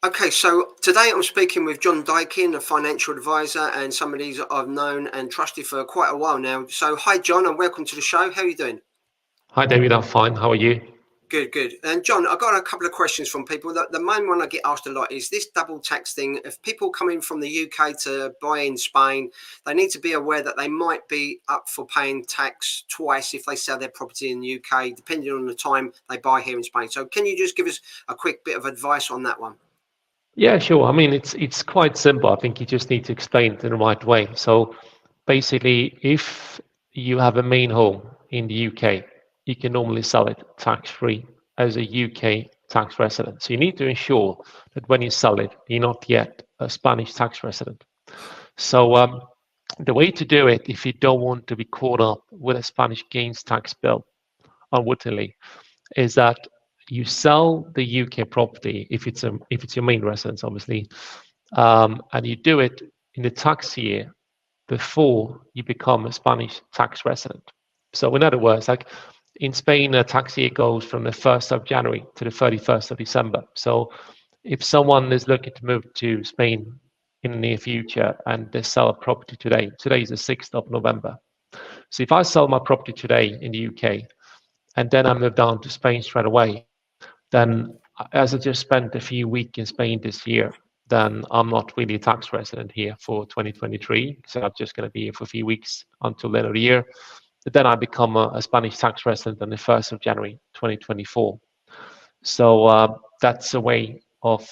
Okay, so today I'm speaking with John Diking, a financial advisor and somebody that I've known and trusted for quite a while now. So, hi, John, and welcome to the show. How are you doing? Hi, David. I'm fine. How are you? Good, good. And John, I've got a couple of questions from people. The main one I get asked a lot is this double tax thing. If people come in from the UK to buy in Spain, they need to be aware that they might be up for paying tax twice if they sell their property in the UK, depending on the time they buy here in Spain. So, can you just give us a quick bit of advice on that one? Yeah, sure. I mean, it's quite simple. I think you just need to explain it in the right way. So basically, if you have a main home in the UK, you can normally sell it tax-free as a UK tax resident. So you need to ensure that when you sell it, you're not yet a Spanish tax resident. So the way to do it, if you don't want to be caught up with a Spanish gains tax bill, unwittingly, is that you sell the UK property if it's your main residence, obviously, and you do it in the tax year before you become a Spanish tax resident. So, in other words, like in Spain, a tax year goes from the 1st of January to the 31st of December. So, if someone is looking to move to Spain in the near future and they sell a property today is the 6th of November. So, if I sell my property today in the UK and then I move down to Spain straight away, then as I just spent a few weeks in Spain this year, then I'm not really a tax resident here for 2023. So I'm just going to be here for a few weeks until the end of the year. But then I become a Spanish tax resident on the 1st of January 2024. So that's a way of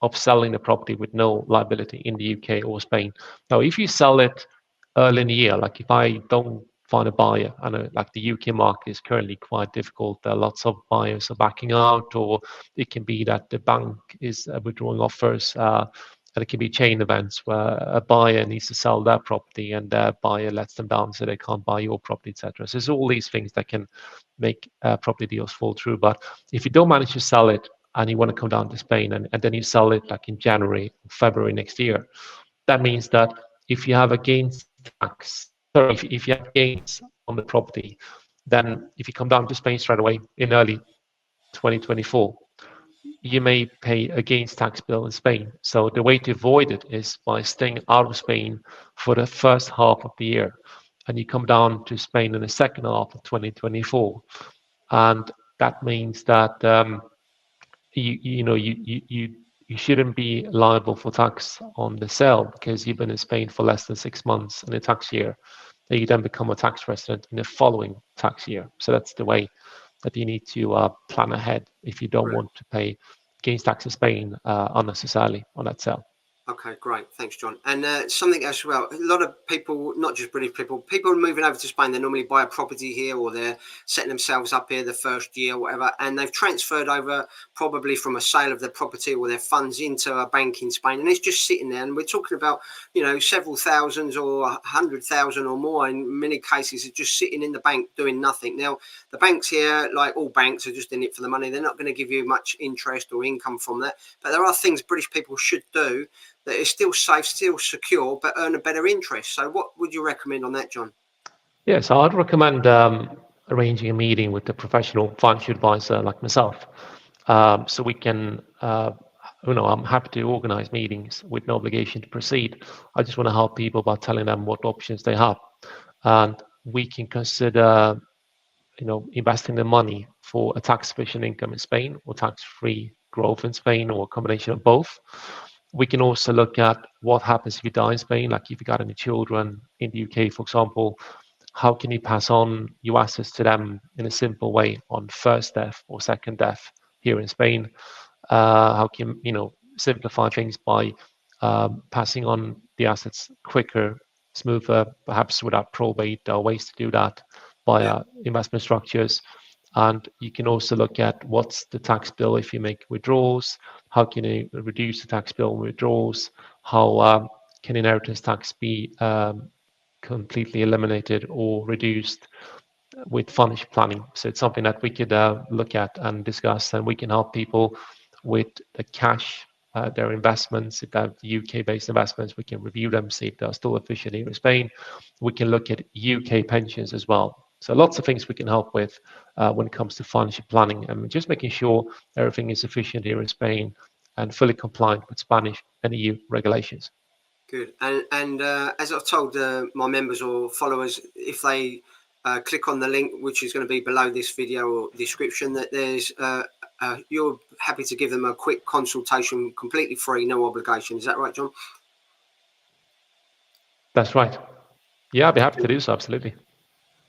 of selling the property with no liability in the UK or Spain. Now, if you sell it early in the year, like if I don't find a buyer, I know like the UK market is currently quite difficult. There are lots of buyers are backing out, or it can be that the bank is withdrawing offers. And it can be chain events where a buyer needs to sell their property and their buyer lets them down so they can't buy your property, etc. So there's all these things that can make property deals fall through. But if you don't manage to sell it and you want to come down to Spain and then you sell it like in January, February next year, that means that if you have a gains tax, sorry, if you have gains on the property, then if you come down to Spain straight away in early 2024, you may pay a gains tax bill in Spain. So the way to avoid it is by staying out of Spain for the first half of the year, and you come down to Spain in the second half of 2024, and that means that you shouldn't be liable for tax on the sale because you've been in Spain for less than 6 months in a tax year. Then you then become a tax resident in the following tax year. So that's the way that you need to plan ahead if you don't want to pay gains tax in Spain unnecessarily on that sale. Okay, great. Thanks, John. And something as well, a lot of people, not just British people moving over to Spain, they normally buy a property here or they're setting themselves up here the first year or whatever, and they've transferred over probably from a sale of their property or their funds into a bank in Spain, and it's just sitting there. And we're talking about, several thousands or 100,000 or more in many cases, it's just sitting in the bank doing nothing. Now, the banks here, like all banks, are just in it for the money. They're not going to give you much interest or income from that. But there are things British people should do that is still safe, still secure, but earn a better interest. So what would you recommend on that, John? Yeah, so I'd recommend arranging a meeting with a professional financial advisor like myself. So we can, I'm happy to organize meetings with no obligation to proceed. I just want to help people by telling them what options they have. And we can consider, investing the money for a tax efficient income in Spain or tax free growth in Spain or a combination of both. We can also look at what happens if you die in Spain, like if you got any children in the UK, for example, how can you pass on your assets to them in a simple way on first death or second death here in Spain? How can simplify things by passing on the assets quicker, smoother, perhaps without probate? There are ways to do that Yeah. via investment structures. And you can also look at what's the tax bill if you make withdrawals, how can you reduce the tax bill on withdrawals, how can inheritance tax be completely eliminated or reduced with financial planning. So it's something that we could look at and discuss, and we can help people with the cash, their investments. If they have UK-based investments, we can review them, see if they're still efficient here in Spain. We can look at UK pensions as well. So lots of things we can help with when it comes to financial planning and just making sure everything is efficient here in Spain and fully compliant with Spanish and EU regulations. Good. And as I've told my members or followers, if they click on the link, which is going to be below this video or description, that there's you're happy to give them a quick consultation, completely free, no obligation. Is that right, John? That's right. Yeah, I'd be happy to do so, absolutely.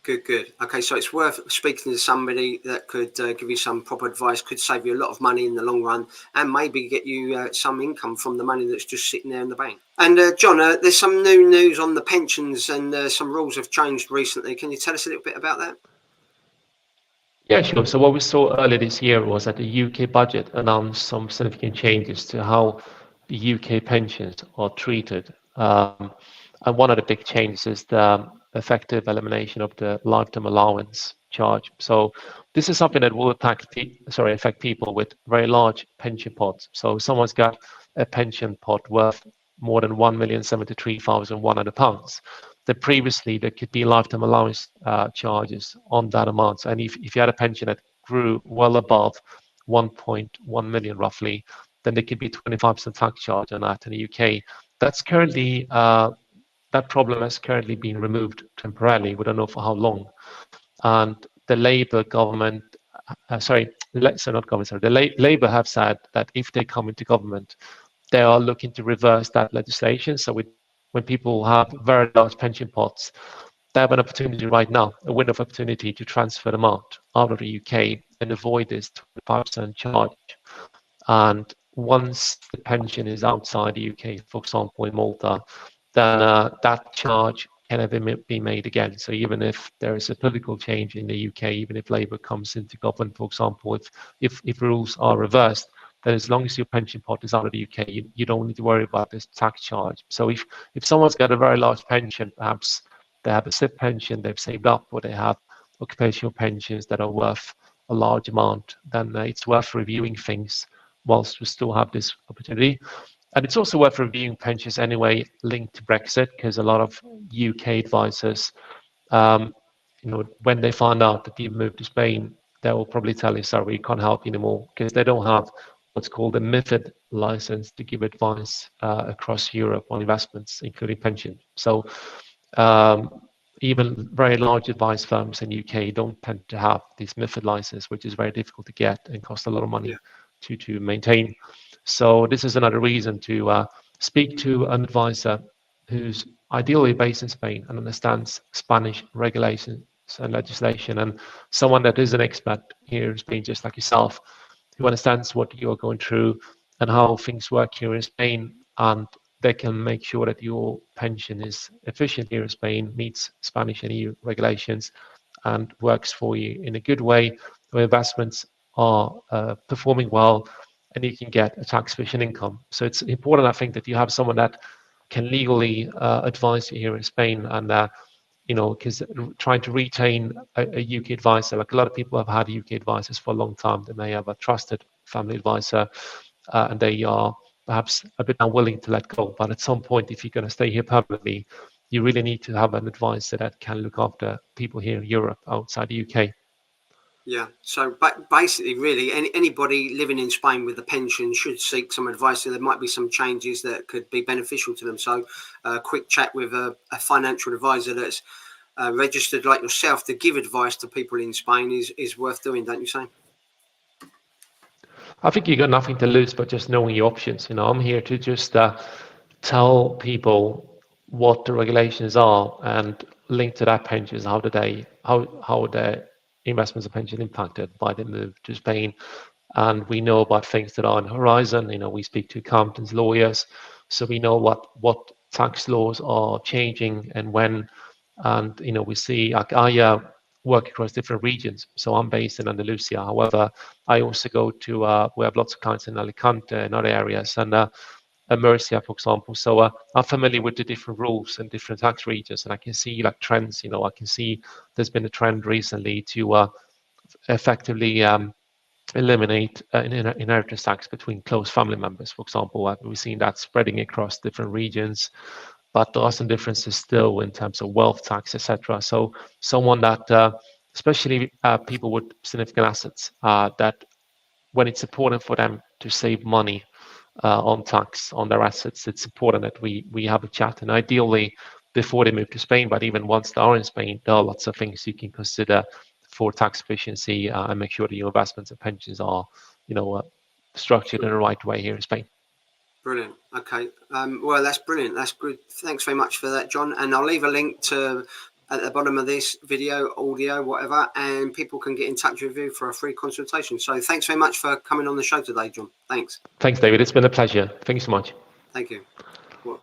Good, good. Okay, so it's worth speaking to somebody that could give you some proper advice, could save you a lot of money in the long run, and maybe get you some income from the money that's just sitting there in the bank. And John, there's some new news on the pensions, and some rules have changed recently. Can you tell us a little bit about that? Yeah, sure. So what we saw earlier this year was that the UK budget announced some significant changes to how the UK pensions are treated. And one of the big changes is the effective elimination of the lifetime allowance charge. So this is something that will affect people with very large pension pots. So if someone's got a pension pot worth more than £1,073,100, then previously there could be lifetime allowance charges on that amount. And if you had a pension that grew well above 1.1 million roughly, then there could be 25% tax charge on that in the UK. That's currently that problem has currently been removed temporarily. We don't know for how long. And the Labour government, the Labour have said that if they come into government, they are looking to reverse that legislation. So when people have very large pension pots, they have an opportunity right now, a window of opportunity to transfer them out of the UK and avoid this 25% charge. And once the pension is outside the UK, for example, in Malta, then that charge can never be made again. So even if there is a political change in the UK, even if Labour comes into government, for example, if rules are reversed, then as long as your pension pot is out of the UK, you don't need to worry about this tax charge. So if someone's got a very large pension, perhaps they have a SIP pension they've saved up, or they have occupational pensions that are worth a large amount, then it's worth reviewing things whilst we still have this opportunity. And it's also worth reviewing pensions anyway linked to Brexit, because a lot of UK advisors, when they find out that you've moved to Spain, they will probably tell you, sorry, we can't help you anymore, because they don't have what's called a MiFID license to give advice across Europe on investments, including pension. So even very large advice firms in the UK don't tend to have this MiFID license, which is very difficult to get and costs a lot of money to maintain. So this is another reason to speak to an advisor who's ideally based in Spain and understands Spanish regulations and legislation, and someone that is an expat here in Spain, just like yourself, who understands what you're going through and how things work here in Spain, and they can make sure that your pension is efficient here in Spain, meets Spanish and EU regulations, and works for you in a good way, where investments are performing well, and you can get a tax-efficient income. So it's important, I think, that you have someone that can legally advise you here in Spain, and because trying to retain a UK advisor, like a lot of people have had UK advisors for a long time, they may have a trusted family advisor, and they are perhaps a bit unwilling to let go. But at some point, if you're going to stay here permanently, you really need to have an advisor that can look after people here in Europe, outside the UK. Yeah, so basically, really, anybody living in Spain with a pension should seek some advice. So there might be some changes that could be beneficial to them. So a quick chat with a financial advisor that's registered like yourself to give advice to people in Spain is worth doing, don't you say? I think you got nothing to lose but just knowing your options. I'm here to just tell people what the regulations are, and link to that pensions, how their investments and pension impacted by the move to Spain. And we know about things that are on the horizon. We speak to accountants, lawyers, so we know what tax laws are changing and when. And we see, like, I work across different regions. So I'm based in Andalusia. However, I also go to we have lots of clients in Alicante and other areas, and Murcia, for example. So I'm familiar with the different rules and different tax regions, and I can see like trends. I can see there's been a trend recently to effectively eliminate inheritance tax between close family members, for example. We've seen that spreading across different regions, but there are some differences still in terms of wealth tax, etc. So someone that, especially people with significant assets, that when it's important for them to save money, on tax on their assets, it's important that we have a chat, and ideally before they move to Spain, but even once they are in Spain, there are lots of things you can consider for tax efficiency, and make sure that your investments and pensions are, structured in the right way here in Spain. Brilliant. Okay. Well, that's brilliant. That's good. Thanks very much for that, John. And I'll leave a link to at the bottom of this video, audio, whatever, and people can get in touch with you for a free consultation. So thanks very much for coming on the show today, John. Thanks. Thanks, David. It's been a pleasure. Thanks so much. Thank you.